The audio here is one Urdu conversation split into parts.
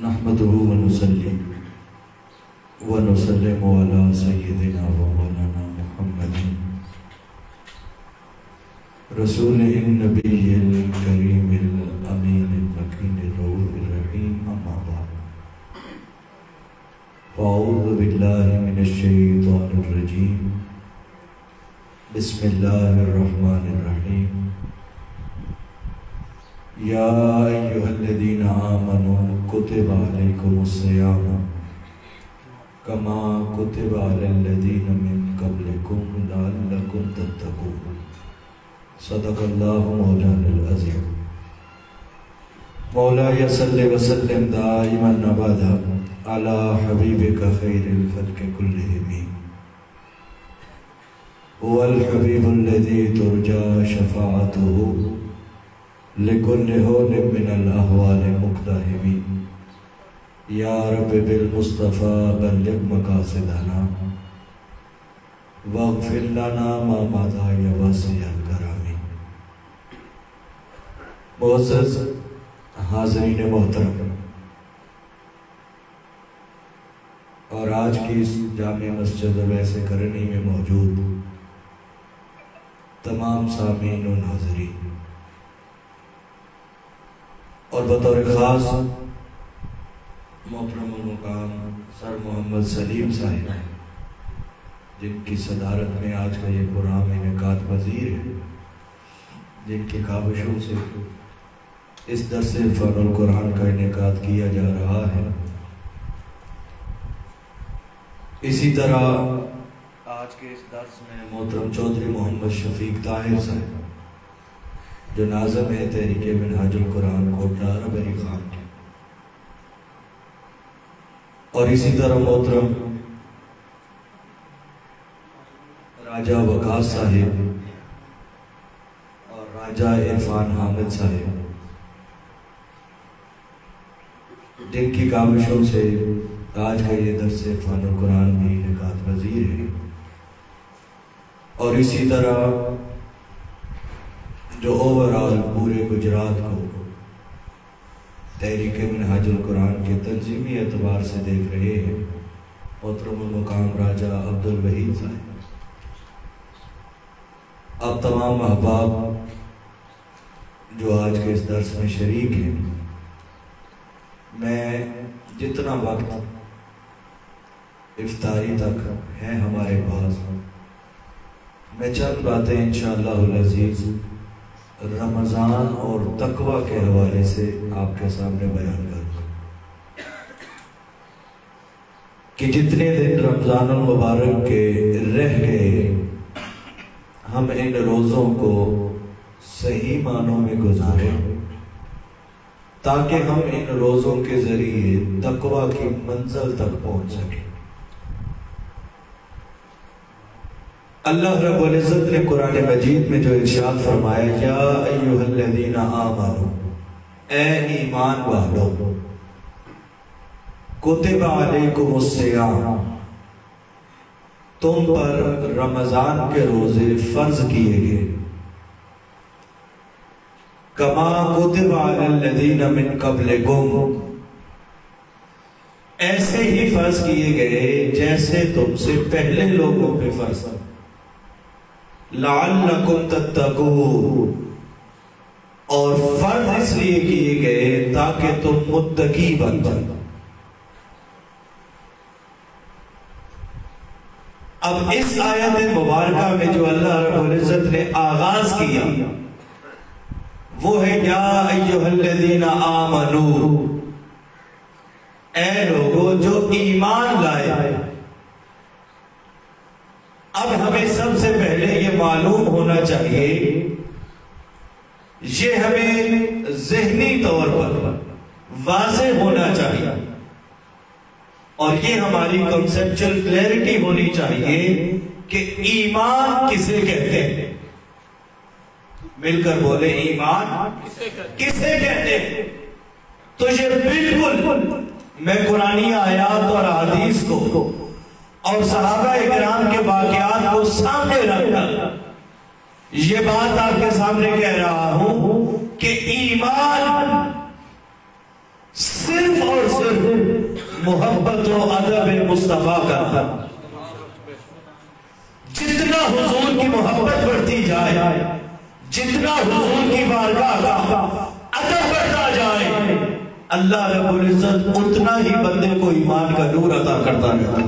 نحمده ونصلي ونسلم على سيدنا ومولانا محمد رسول النبي الكريم الأمين المكين الرؤوف الرحيم أما بعد فأعوذ بالله من الشيطان الرجيم بسم الله الرحمن الرحيم يا أيها الذين آمنوا كتب عليكم الصيام كما كتب على الذين من قبلكم لعلكم تتقون صدق الله مولانا العظيم مولاي صل وسلم دائما أبدا على حبيبك خير الخلق كلهم هو الحبيب الذي ترجى شفاعته لكل هون من الأهوال مقتحم يا رب بالمصطفى بلغ مقاصدنا واغفر لنا ما مضى يا واسع الكرم۔ معزز حاضرین محترم، اور آج کی اس جامع مسجد ویسے کرنی میں موجود تمام سامعین و ناظرین، اور بطور خاص محترم المقام سر محمد سلیم صاحب جن کی صدارت میں آج کا یہ پروگرام انعقاد پذیر ہے، جن کی کاوشوں سے اس درس فن القرآن کا انعقاد کیا جا رہا ہے۔ اسی طرح آج کے اس درس میں محترم چودھری محمد شفیق طاہر صاحب جو ناظم ہے تحریک منہاج القرآن کوٹلہ عرب علی خان کے، اور اسی طرح محترم راجہ وقاص صاحب اور راجہ عرفان حامد صاحب جن کی کاوشوں سے آج کا یہ درس فن القرآن بھی انعقاد پذیر ہے۔ اور اسی طرح جو اوورآل پورے گجرات کو تحریک منہاج القرآن کے تنظیمی اعتبار سے دیکھ رہے ہیں، محترم المقام راجہ عبدالوحید صاحب، اب تمام احباب جو آج کے اس درس میں شریک ہیں، میں جتنا وقت افطاری تک ہے ہمارے پاس، میں چند باتیں انشاءاللہ العزیز رمضان اور تقوی کے حوالے سے آپ کے سامنے بیان کروں کہ جتنے دن رمضان المبارک کے رہ گئے، ہم ان روزوں کو صحیح معنوں میں گزاریں تاکہ ہم ان روزوں کے ذریعے تقوی کی منزل تک پہنچ سکیں۔ اللہ رب العزت نے قرآن مجید میں جو ارشاد فرمایا، یا ایھا الذین آمنوا، اے ایمان والو، کتب علیکم الصیام، تم پر رمضان کے روزے فرض کیے گئے، کما کتب علی الذین من قبلکم، ایسے ہی فرض کیے گئے جیسے تم سے پہلے لوگوں پہ فرض تھا، لعلکم تتقون، اور فرض اس لیے کیے گئے تاکہ تم متقی بن جاؤ۔ اب اس آیت مبارکہ میں جو اللہ رب العزت نے آغاز کیا وہ ہے یا ایھا الذین آمنوا، اے لوگوں جو ایمان لائے۔ اب ہمیں سب سے پہلے یہ معلوم ہونا چاہیے، یہ ہمیں ذہنی طور پر واضح ہونا چاہیے، اور یہ ہماری کنسیپچل کلیئرٹی ہونی چاہیے کہ ایمان کسے کہتے ہیں۔ مل کر بولے، ایمان کسے کہتے ہیں؟ تو یہ بالکل میں قرآنی آیات اور حدیث کو اور صحابہ اکرام کے واقعات کو سامنے رکھ کر یہ بات آپ کے سامنے کہہ رہا ہوں کہ ایمان محبت و ادب مصطفیٰ کا، جتنا حضور کی محبت بڑھتی جائے، جتنا حضور کی بارگاہ کا ادب بڑھتا جائے، اللہ رب العزت اتنا ہی بندے کو ایمان کا نور عطا کرتا ہے۔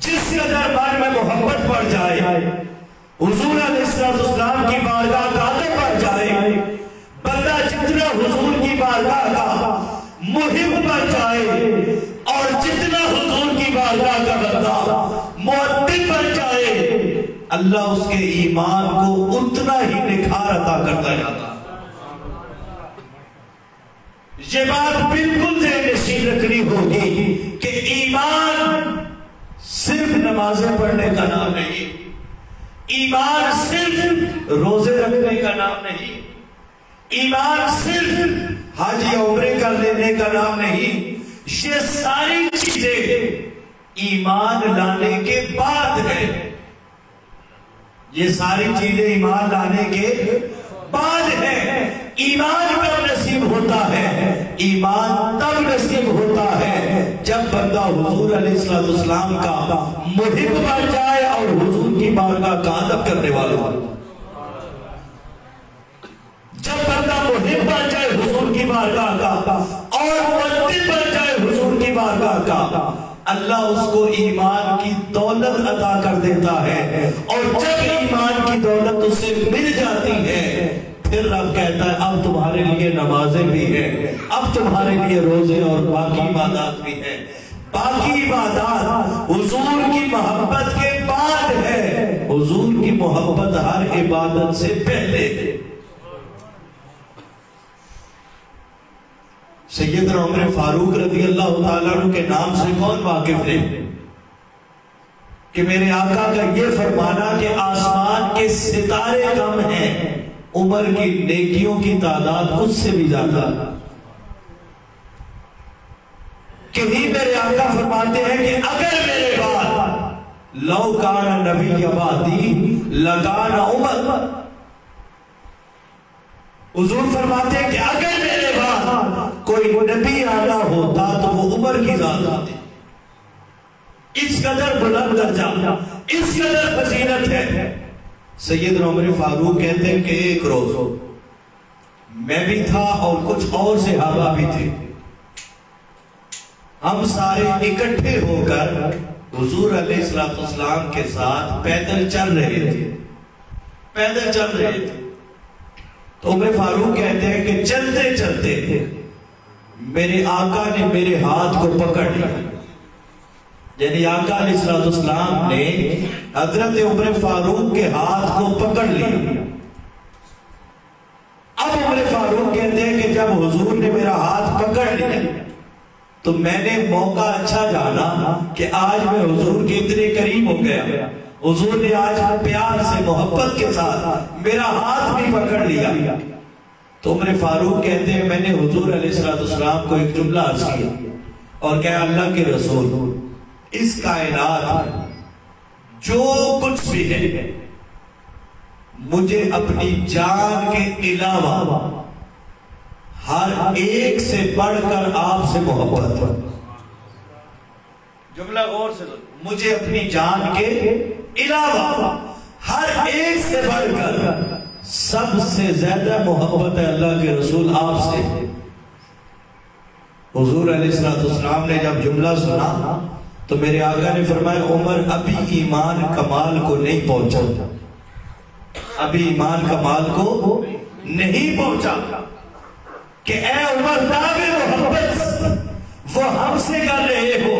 جس قدر من میں محبت بڑھ جائے، حضور علیہ السلام کی بارگاہ کا ادب بڑھ جائے، بندہ جتنا حضور کی بارگاہ کا محب بن جائے، اور جتنا حضور کی بارگاہ کا بندہ مؤدب بن جائے، اللہ اس کے ایمان کو اتنا ہی نکھار عطا کرتا جاتا۔ یہ بات بالکل ذہن نشین رکھنی ہوگی کہ ایمان صرف نمازیں پڑھنے کا نام نہیں، ایمان صرف روزے رکھنے کا نام نہیں، ایمان صرف حج یا عمرے کر لینے کا نام نہیں۔ یہ ساری چیزیں ایمان لانے کے بعد ہے، یہ ساری چیزیں ایمان لانے کے بعد ہے۔ ایمان کب نصیب ہوتا ہے؟ ایمان تب نصیب ہوتا ہے جب بندہ حضور علیہ السلام کا محب بن جائے اور حضور کی بارگاہ کا ادب کرنے والا، جب بندہ محب بن جائے حضور کی بارگاہ کا اور مؤدب بن جائے حضور کی بارگاہ کا، اللہ اس کو ایمان کی دولت عطا کر دیتا ہے، اور جب ایمان کی دولت اسے مل جاتی ہے پھر رب کہتا ہے اب تمہارے لیے نمازیں بھی ہیں، اب تمہارے لیے روزے اور باقی عبادات بھی ہیں۔ باقی عبادات حضور کی محبت کے بعد ہے، حضور کی محبت ہر عبادت سے پہلے ہے۔ سیدنا عمر فاروق رضی اللہ تعالیٰ عنہ کے نام سے کون واقف ہے کہ میرے آقا کا یہ فرمانا کہ آسمان کے ستارے کم ہیں، عمر کی نیکیوں کی تعداد اس سے بھی زیادہ۔ کبھی میرے آقا فرماتے ہیں کہ اگر میرے بعد لو کان نبی بعدی لکان عمر، حضور فرماتے ہیں کہ اگر میرے بعد کوئی نبی آنا ہوتا تو وہ عمر کی ذات آتی۔ اس قدر بلند درجہ، اس قدر فضیلت ہے۔ سیدنا عمر فاروق کہتے ہیں کہ ایک روز میں بھی تھا اور کچھ اور صحابہ بھی تھے، ہم سارے اکٹھے ہو کر حضور علیہ السلام کے ساتھ پیدل چل رہے تھے۔ تو عمر فاروق کہتے ہیں کہ چلتے چلتے میرے آقا نے میرے ہاتھ کو پکڑ لیا، یعنی آقا علیہ السلام نے حضرت عمر فاروق کے ہاتھ کو پکڑ لیا۔ اب عمر فاروق کہتے ہیں کہ جب حضور نے میرا ہاتھ پکڑ لیا تو میں نے موقع اچھا جانا کہ آج میں حضور کے اتنے قریب ہو گیا، حضور نے آج پیار سے محبت کے ساتھ میرا ہاتھ بھی پکڑ لیا۔ تو عمر فاروق کہتے ہیں میں نے حضور علیہ السلام کو ایک جملہ عرض کیا اور کہا اللہ کے رسول، اس کائنات جو کچھ بھی ہے مجھے اپنی جان کے علاوہ ہر ایک سے بڑھ کر آپ سے محبت ہے۔ جملہ غور سے مجھے اپنی جان کے علاوہ ہر ایک سے بڑھ کر سب سے زیادہ محبت ہے اللہ کے رسول آپ سے۔ حضور علیہ السلام نے جب جملہ سنا تو میرے آقا نے فرمایا عمر ابھی ایمان کمال کو نہیں پہنچا، ابھی ایمان کمال کو نہیں پہنچا، کہ اے عمر دعوے محبت وہ ہم سے کر رہے ہو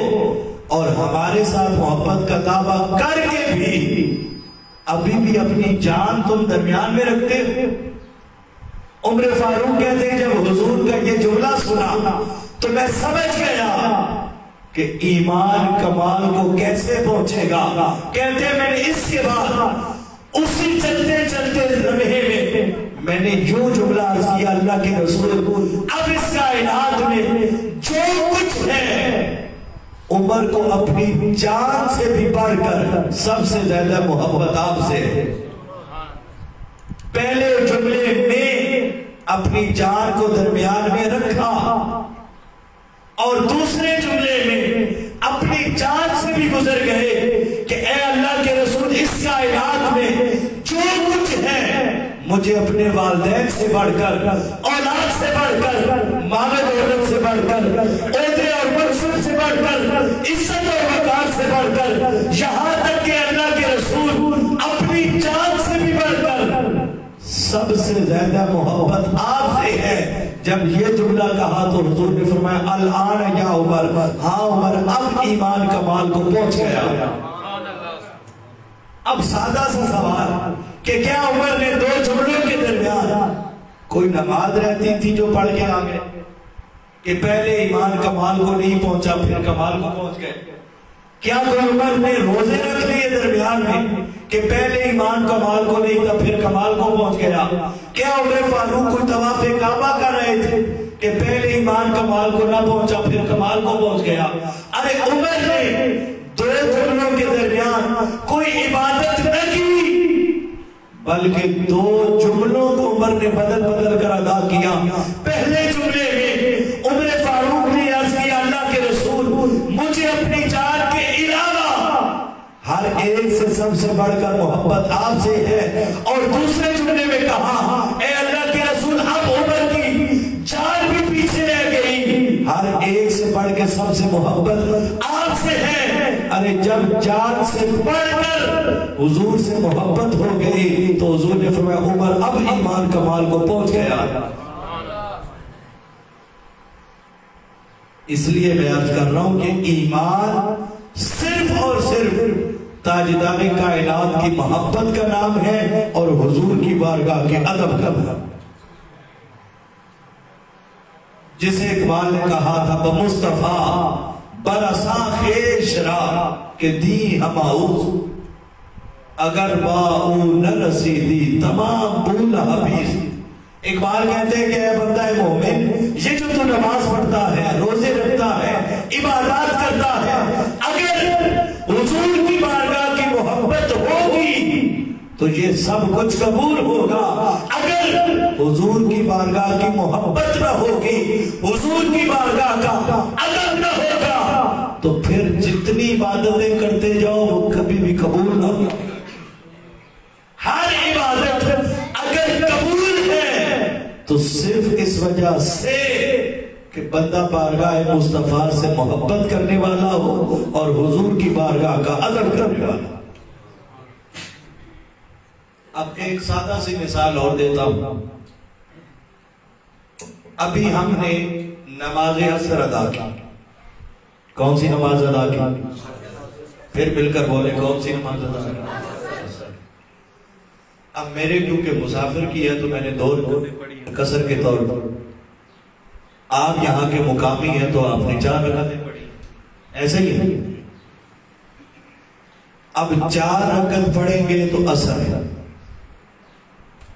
اور ہمارے ساتھ محبت کا دعویٰ کر کے بھی ابھی بھی اپنی جان تم درمیان میں رکھتے ہو۔ عمر فاروق کہتے ہیں جب حضور کا یہ جملہ سنا تو میں سمجھ گیا کہ ایمان کمال کو کیسے پہنچے گا۔ کہتے ہیں میں نے اس کے بعد اسی چلتے چلتے لمحے میں نے یوں جملہ عرض کیا اللہ کے رسول اب اس کائنات میں جو کچھ ہے عمر کو اپنی جان سے بھی بڑھ کر سب سے زیادہ محبت آپ سے ہے۔ پہلے جملے میں اپنی جان کو درمیان میں رکھا، اور دوسرے جملے میں اپنی جان سے بھی گزر گئے کہ اے اللہ کے رسول اس کائنات میں جو کچھ ہے مجھے اپنے والدین سے بڑھ کر، اولاد سے بڑھ کر، مال و دولت سے بڑھ کر، عہدے اور منصب سے بڑھ کر، عزت اور وقار سے بڑھ کر، یہاں تک کہ اللہ کے رسول اپنی جان سے بھی بڑھ کر سب سے زیادہ محبت آپ سے ہے۔ جب یہ جملہ کہا تو حضور نے فرمایا الآن یا عمر، ہاں عمر اب ایمان کمال کو پہنچ گیا۔ اب سادہ سا سوال کہ کیا عمر نے دو جملوں کے درمیان کوئی نماز رہتی تھی جو پڑھ کے آگئے کہ پہلے ایمان کمال کو نہیں پہنچا پھر کمال کو پہنچ گئے؟ کیا کوئی عمر نے روزے رکھ لیے درمیان میں کہ پہلے ایمان کمال کو نہیں تھا پھر کمال کو پہنچ گیا؟ کیا عمر فاروق کوئی طواف کعبہ کر رہے تھے کہ پہلے ایمان کمال کو نہ پہنچا پھر کمال کو پہنچ گیا؟ ارے عمر نے دو جملوں کے درمیان کوئی عبادت نہ کی بلکہ دو جملوں کو عمر نے بدل بدل کر ادا کیا۔ پہلے جملے میں عمر فاروق نے عرض کیا اللہ کے رسول مجھے اپنی جان کے علاوہ ہر ایک سے سب سے بڑھ کر محبت آپ سے ہے، اور دوسرے جملے میں کہا اے اللہ کے رسول اب عمر کی جان بھی پیچھے رہ گئی، ہر ایک سے بڑھ کے سب سے محبت آپ سے ہے۔ ارے جب جان سے بڑھ کر حضور سے محبت ہو گئی تو حضور نے فرمایا عمر اب ایمان کمال کو پہنچ گیا۔ اس لیے میں عرض کر رہا ہوں کہ ایمان صرف اور صرف تاجدار کائنات کی محبت کا نام ہے اور حضور کی بارگاہ کے ادب کا نام، جسے اقبال نے کہا تھا بمصطفیٰ برسا خیش را کہ دی ہماؤ اگر باؤ نہ رسیدی تمام بول حبیث۔ اقبال کہتے ہیں کہ اے بندہ مومن یہ جو تو نماز پڑھتا ہے، روزے رکھتا ہے، عبادات کرتا ہے، اگر حضور کی بارگاہ کی محبت ہوگی تو یہ سب کچھ قبول ہوگا۔ اگر حضور کی بارگاہ کی محبت نہ ہوگی، حضور کی بارگاہ کا ادب نہ ہوگا تو پھر جتنی عبادتیں کرتے جاؤ وہ کبھی بھی قبول نہ ہوگی۔ ہر عبادت اگر قبول ہے تو صرف اس وجہ سے کہ بندہ بارگاہ مصطفیٰ سے محبت کرنے والا ہو اور حضور کی بارگاہ کا ادب کرنے والا۔ اب ایک سادہ سی مثال اور دیتا ہوں۔ ابھی ہم نے نماز عصر ادا کی۔ کون سی نماز ادا کی؟ پھر مل کر بولے کون سی نماز ادا کی؟ اب میرے کیونکہ مسافر کی ہے تو میں نے 2 رکعتیں پڑھی قصر کے طور پر، آپ یہاں کے مقامی ہیں تو آپ نے 4 رکعتیں پڑھی، ایسے ہی ہے۔ اب 4 رکعت پڑھیں گے تو عصر ہے،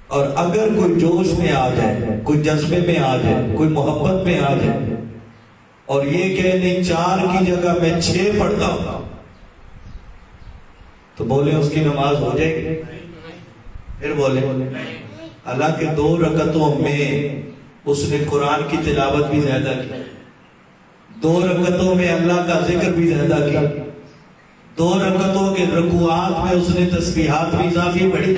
اور اگر کوئی جوش میں آ جائے، کوئی جذبے میں آ جائے، کوئی محبت میں آ جائے اور یہ کہ نہیں 4 کی جگہ میں 6 پڑھتا ہوں تو بولے اس کی نماز ہو جائے گی؟ پھر بولے حالانکہ 2 رکعتوں میں اس نے قرآن کی تلاوت بھی زیادہ کی، 2 رکعتوں میں اللہ کا ذکر بھی زیادہ کیا، 2 رکعتوں کے رکوعات میں اس نے تسبیحات بھی اضافی پڑھی،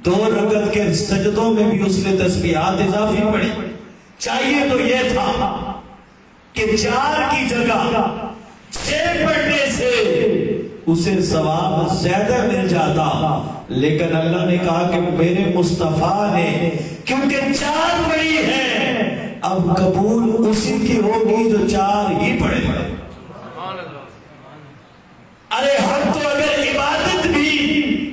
2 رکعت کے سجدوں میں بھی اس نے تسبیحات اضافی پڑھی۔ چاہیے تو یہ تھا کہ 4 کی جگہ 6 پڑھنے سے اسے ثواب زیادہ مل جاتا، لیکن اللہ نے کہا کہ میرے مصطفیٰ نے کیونکہ 4 پڑھی ہے اب قبول اسی کی ہوگی جو 4 ہی پڑھے۔ ارے ہم تو اگر عبادت بھی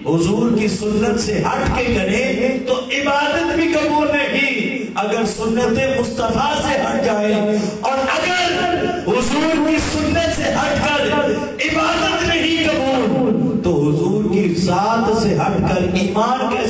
حضور کی سنت سے ہٹ کے کریں تو عبادت بھی قبول نہیں، اگر سنت مصطفیٰ سے ہٹ جائے اور اگر حضور کی سنت سے ہٹ کر عبادت نہیں قبول تو حضور کی ذات سے ہٹ کر ایمان کے